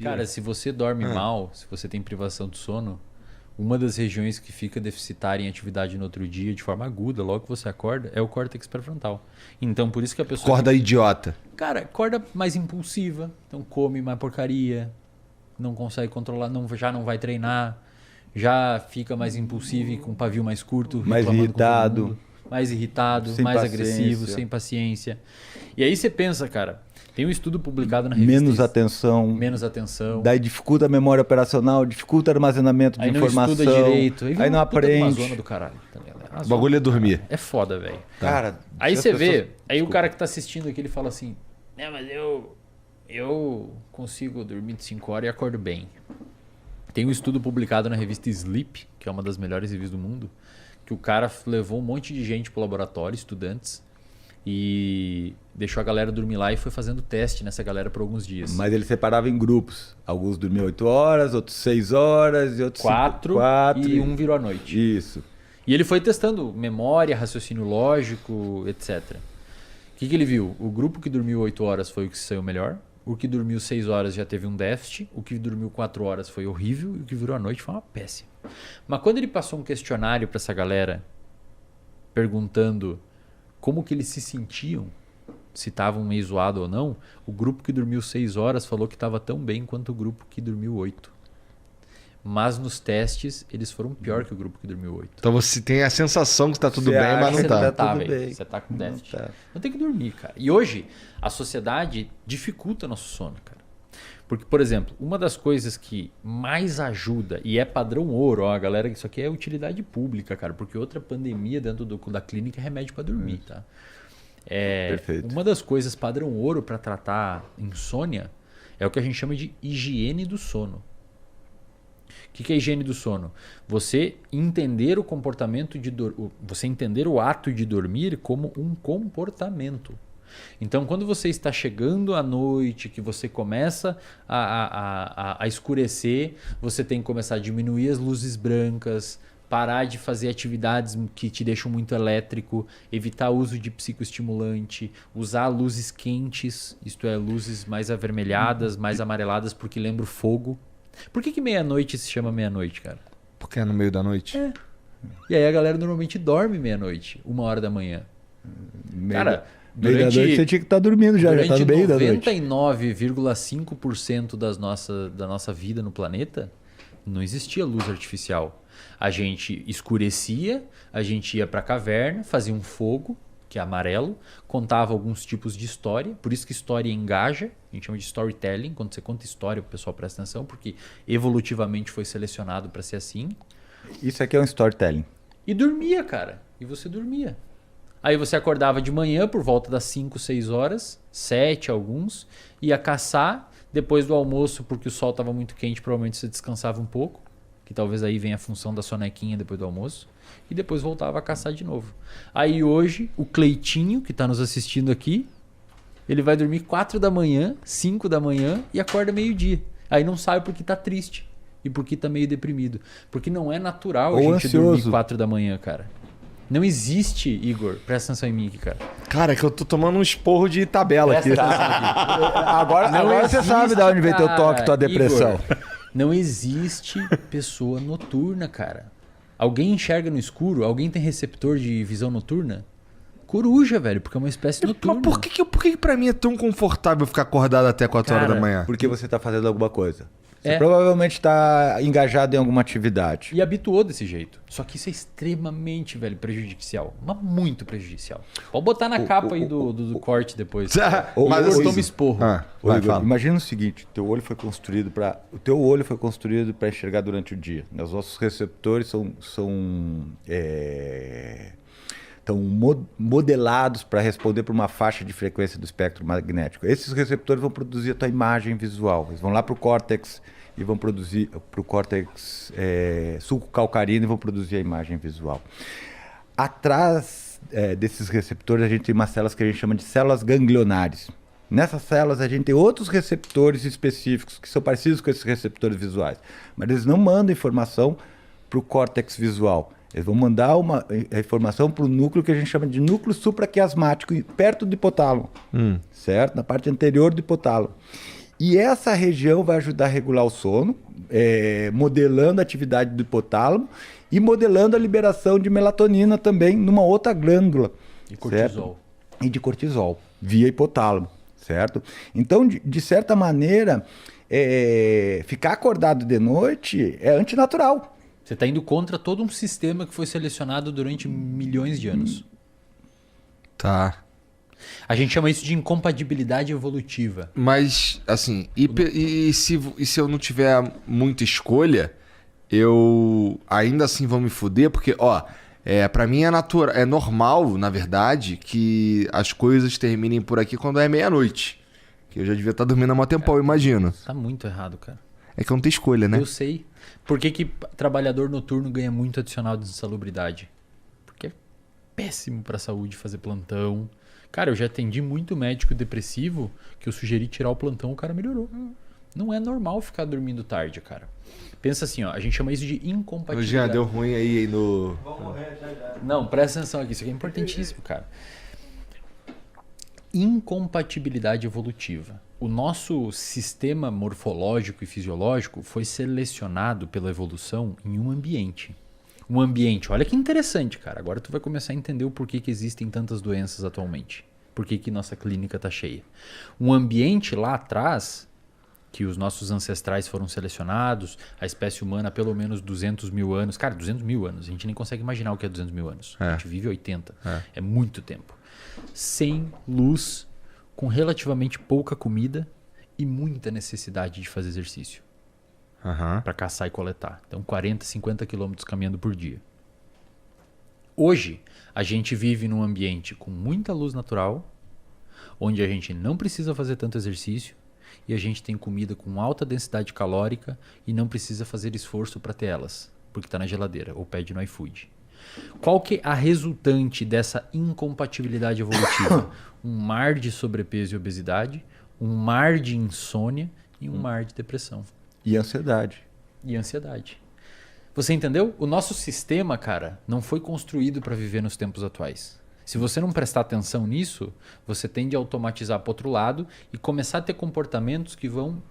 Cara, se você dorme mal, se você tem privação de sono, uma das regiões que fica deficitária em atividade no outro dia, de forma aguda, logo que você acorda, é o córtex pré-frontal. Então, por isso que a pessoa... Acorda idiota. Cara, acorda mais impulsiva, então come mais porcaria, não consegue controlar, já não vai treinar, já fica mais impulsivo e com pavio mais curto, Mais reclamando com todo irritado. mundo, mais irritado, Sem mais paciência. agressivo, sem paciência. E aí você pensa, cara, tem um estudo publicado na revista... Menos atenção. Menos atenção. Daí dificulta a memória operacional, dificulta o armazenamento de Aí não informação. estuda direito. Aí não aprende. Uma zona do caralho. Tá ligado? O bagulho é dormir. É foda, velho. Cara, Aí se você as pessoas- vê, aí o cara que tá assistindo aqui, ele fala assim, né, mas eu consigo dormir de 5 horas e acordo bem. Tem um estudo publicado na revista Sleep, que é uma das melhores revistas do mundo, que o cara levou um monte de gente pro laboratório, estudantes, e deixou a galera dormir lá e foi fazendo teste nessa galera por alguns dias. Mas ele separava em grupos. Alguns dormiam 8 horas, outros 6 horas e outros 4 4 e um virou à noite. Isso. E ele foi testando memória, raciocínio lógico, etc. O que ele viu? O grupo que dormiu 8 horas foi o que saiu melhor. O que dormiu 6 horas já teve um déficit. O que dormiu 4 horas foi horrível. E o que virou à noite foi uma péssima. Mas quando ele passou um questionário para essa galera, perguntando como que eles se sentiam, se estavam meio zoado ou não, o grupo que dormiu 6 horas falou que estava tão bem quanto o grupo que dormiu 8. Mas nos testes, eles foram pior que o grupo que dormiu 8. Então você tem a sensação que tá tudo Você bem, acha mas não que tá. tá tudo velho. bem. Você tá com déficit. tá. Não tem que dormir, cara. E hoje, a sociedade dificulta nosso sono, cara. Porque, por exemplo, uma das coisas que mais ajuda, e é padrão ouro, ó, galera, isso aqui é utilidade pública, cara, porque outra pandemia dentro da clínica é remédio para dormir, tá? Perfeito. Uma das coisas padrão ouro para tratar insônia é o que a gente chama de higiene do sono. O que é higiene do sono? Você entender o comportamento você entender o ato de dormir como um comportamento. Então, quando você está chegando à noite, que você começa a escurecer, você tem que começar a diminuir as luzes brancas, parar de fazer atividades que te deixam muito elétrico, evitar o uso de psicoestimulante, usar luzes quentes, isto é, luzes mais avermelhadas, mais amareladas, porque lembra o fogo. Por que meia-noite se chama meia-noite, cara? Porque é no meio da noite. E aí a galera normalmente dorme meia-noite, 1h da manhã. Cara, Meio da durante, noite você tinha que estar dormindo já tá no meio da noite. 99,5% da nossa vida no planeta, não existia luz artificial. A gente escurecia, a gente ia para a caverna, fazia um fogo, que é amarelo, contava alguns tipos de história, por isso que história engaja, a gente chama de storytelling, quando você conta história o pessoal presta atenção, porque evolutivamente foi selecionado para ser assim. Isso aqui é um storytelling. E dormia, cara, e você dormia. Aí você acordava de manhã por volta das 5, 6 horas, 7 alguns, ia caçar, depois do almoço, porque o sol estava muito quente, provavelmente você descansava um pouco, que talvez aí venha a função da sonequinha depois do almoço, e depois voltava a caçar de novo. Aí hoje, o Cleitinho, que está nos assistindo aqui, ele vai dormir 4 da manhã, 5 da manhã e acorda meio-dia. Aí não sabe porque tá triste e porque tá meio deprimido. Porque não é natural a Ou gente ansioso. dormir 4 da manhã, cara. Não existe, Igor. Presta atenção em mim aqui, cara. Cara, é que eu tô tomando um esporro de tabela aqui. Presta atenção aqui. Agora você existe, sabe de onde vem teu toque, tua cara. depressão. Igor, não existe pessoa noturna, cara. Alguém enxerga no escuro? Alguém tem receptor de visão noturna? Coruja, velho, porque é uma espécie noturna. Mas por que pra mim é tão confortável ficar acordado até 4 horas Cara, da manhã? Porque você está fazendo alguma coisa. Você É. provavelmente está engajado em alguma atividade. E habituou desse jeito. Só que isso é extremamente, velho, prejudicial. Mas muito prejudicial. Pode botar na capa aí do corte depois. Mas Igor assim- toma esporro. Ô, Vai, Igor, fala. imagina o seguinte, o teu olho foi construído para enxergar durante o dia. Os nossos receptores estão modelados para responder para uma faixa de frequência do espectro magnético. Esses receptores vão produzir a tua imagem visual. Eles vão lá para o córtex e vão produzir para o córtex sulco-calcarino e vão produzir a imagem visual. Atrás desses receptores a gente tem umas células que a gente chama de células ganglionares. Nessas células a gente tem outros receptores específicos que são parecidos com esses receptores visuais, mas eles não mandam informação para o córtex visual. Eles vão mandar uma informação para o núcleo que a gente chama de núcleo supraquiasmático, perto do hipotálamo, certo? Na parte anterior do hipotálamo. E essa região vai ajudar a regular o sono, modelando a atividade do hipotálamo e modelando a liberação de melatonina também numa outra glândula. E cortisol. E de cortisol, via hipotálamo, certo? Então, de certa maneira, ficar acordado de noite é antinatural. Você está indo contra todo um sistema que foi selecionado durante milhões de anos. Tá. A gente chama isso de incompatibilidade evolutiva. Mas, assim, e se eu não tiver muita escolha, eu ainda assim vou me fuder? Porque, ó, pra mim é normal, na verdade, que as coisas terminem por aqui quando é meia-noite. Que eu já devia estar dormindo há um tempão, eu imagino. Tá muito errado, cara. É que eu não tenho escolha, né? Eu sei. Por que trabalhador noturno ganha muito adicional de insalubridade? Porque é péssimo pra saúde fazer plantão. Cara, eu já atendi muito médico depressivo que eu sugeri tirar o plantão, o cara melhorou. Não é normal ficar dormindo tarde, cara. Pensa assim, ó, a gente chama isso de incompatibilidade. Já deu ruim aí no... Não, presta atenção aqui, isso aqui é importantíssimo, cara. Incompatibilidade evolutiva. O nosso sistema morfológico e fisiológico foi selecionado pela evolução em um ambiente. Um ambiente, olha que interessante, cara. Agora tu vai começar a entender o porquê que existem tantas doenças atualmente. Por que nossa clínica tá cheia. Um ambiente lá atrás, que os nossos ancestrais foram selecionados, a espécie humana há pelo menos 200 mil anos. Cara, 200 mil anos. A gente nem consegue imaginar o que é 200 mil anos. A gente vive 80. É muito tempo. Sem luz, com relativamente pouca comida e muita necessidade de fazer exercício. Para caçar e coletar. Então 40, 50 quilômetros caminhando por dia. Hoje, a gente vive num ambiente com muita luz natural, onde a gente não precisa fazer tanto exercício e a gente tem comida com alta densidade calórica e não precisa fazer esforço para ter elas, porque está na geladeira ou pede no iFood. Qual que é a resultante dessa incompatibilidade evolutiva? Um mar de sobrepeso e obesidade, um mar de insônia e um mar de depressão. E ansiedade. E ansiedade. Você entendeu? O nosso sistema, cara, não foi construído para viver nos tempos atuais. Se você não prestar atenção nisso, você tende a automatizar para outro lado e começar a ter comportamentos que vão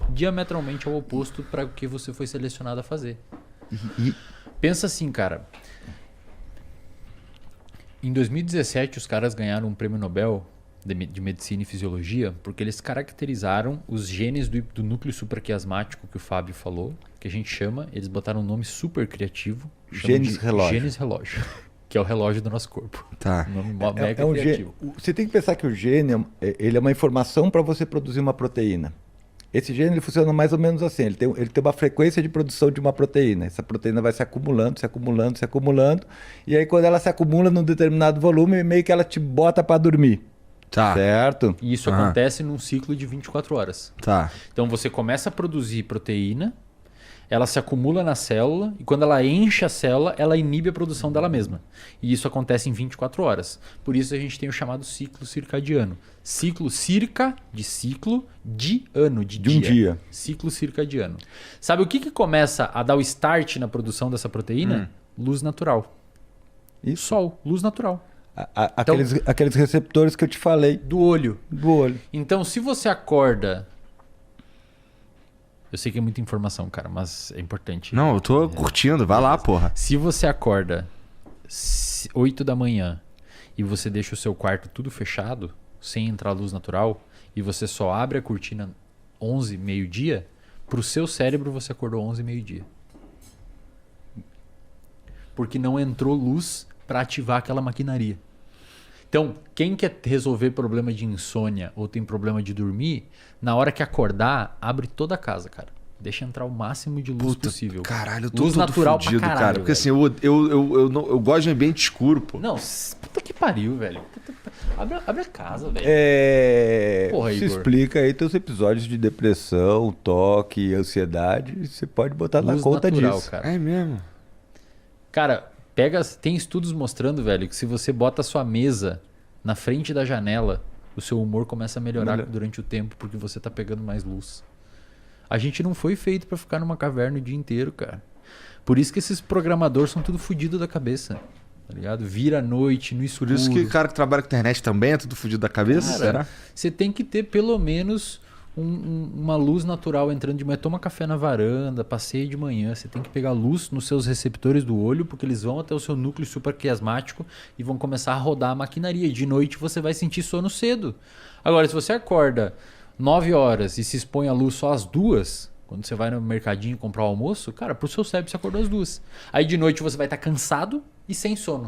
diametralmente ao oposto para o que você foi selecionado a fazer. Pensa assim, cara. Em 2017, os caras ganharam um prêmio Nobel de Medicina e Fisiologia porque eles caracterizaram os genes do núcleo supraquiasmático que o Fábio falou, que a gente chama, eles botaram um nome super criativo. Genes relógio. Genes relógio, que é o relógio do nosso corpo. Tá. Um nome mega criativo. Você tem que pensar que o gene ele é uma informação para você produzir uma proteína. Esse gene ele funciona mais ou menos assim. Ele tem uma frequência de produção de uma proteína. Essa proteína vai se acumulando, se acumulando, se acumulando. E aí, quando ela se acumula num determinado volume, meio que ela te bota para dormir. Tá. Certo? E isso acontece num ciclo de 24 horas. Tá. Então você começa a produzir proteína, ela se acumula na célula e quando ela enche a célula, ela inibe a produção dela mesma. E isso acontece em 24 horas. Por isso a gente tem o chamado ciclo circadiano. Ciclo circa de ciclo de ano, de um dia. Ciclo circadiano. Sabe o que começa a dar o start na produção dessa proteína? Luz natural. Isso. Sol, luz natural. Aqueles receptores que eu te falei. Do olho. Do olho. Então, se você acorda... Eu sei que é muita informação, cara, mas é importante. Não, eu tô curtindo. Vai lá, porra. Se você acorda 8 da manhã e você deixa o seu quarto tudo fechado, sem entrar luz natural, e você só abre a cortina 11, meio-dia, pro seu cérebro você acordou 11, meio-dia. Porque não entrou luz para ativar aquela maquinaria. Então, quem quer resolver problema de insônia ou tem problema de dormir, na hora que acordar, abre toda a casa, cara. Deixa entrar o máximo de luz possível. Caralho, eu tô luz todo natural fudido, pra caralho, cara. Porque velho. assim, eu gosto de ambiente escuro, pô. Não, puta que pariu, velho. Abre a casa, velho. Porra, se Igor. explica aí teus episódios de depressão, toque, ansiedade. Você pode botar Luz na conta natural, disso. cara. É mesmo. Cara, tem estudos mostrando, velho, que se você bota a sua mesa na frente da janela, o seu humor começa a melhorar durante o tempo porque você tá pegando mais luz. A gente não foi feito pra ficar numa caverna o dia inteiro, cara. Por isso que esses programadores são tudo fodidos da cabeça, tá ligado? Vira à noite, no escuro. Por isso que o cara que trabalha com internet também é tudo fudido da cabeça, Cara, será? você tem que ter pelo menos uma luz natural entrando de manhã. Toma café na varanda, passeia de manhã. Você tem que pegar luz nos seus receptores do olho, porque eles vão até o seu núcleo supraquiasmático e vão começar a rodar a maquinaria. E de noite você vai sentir sono cedo. Agora, se você acorda 9 horas e se expõe à luz só às 2, quando você vai no mercadinho comprar o almoço, cara, pro seu cérebro você acordou às 2. Aí de noite você vai estar cansado e sem sono.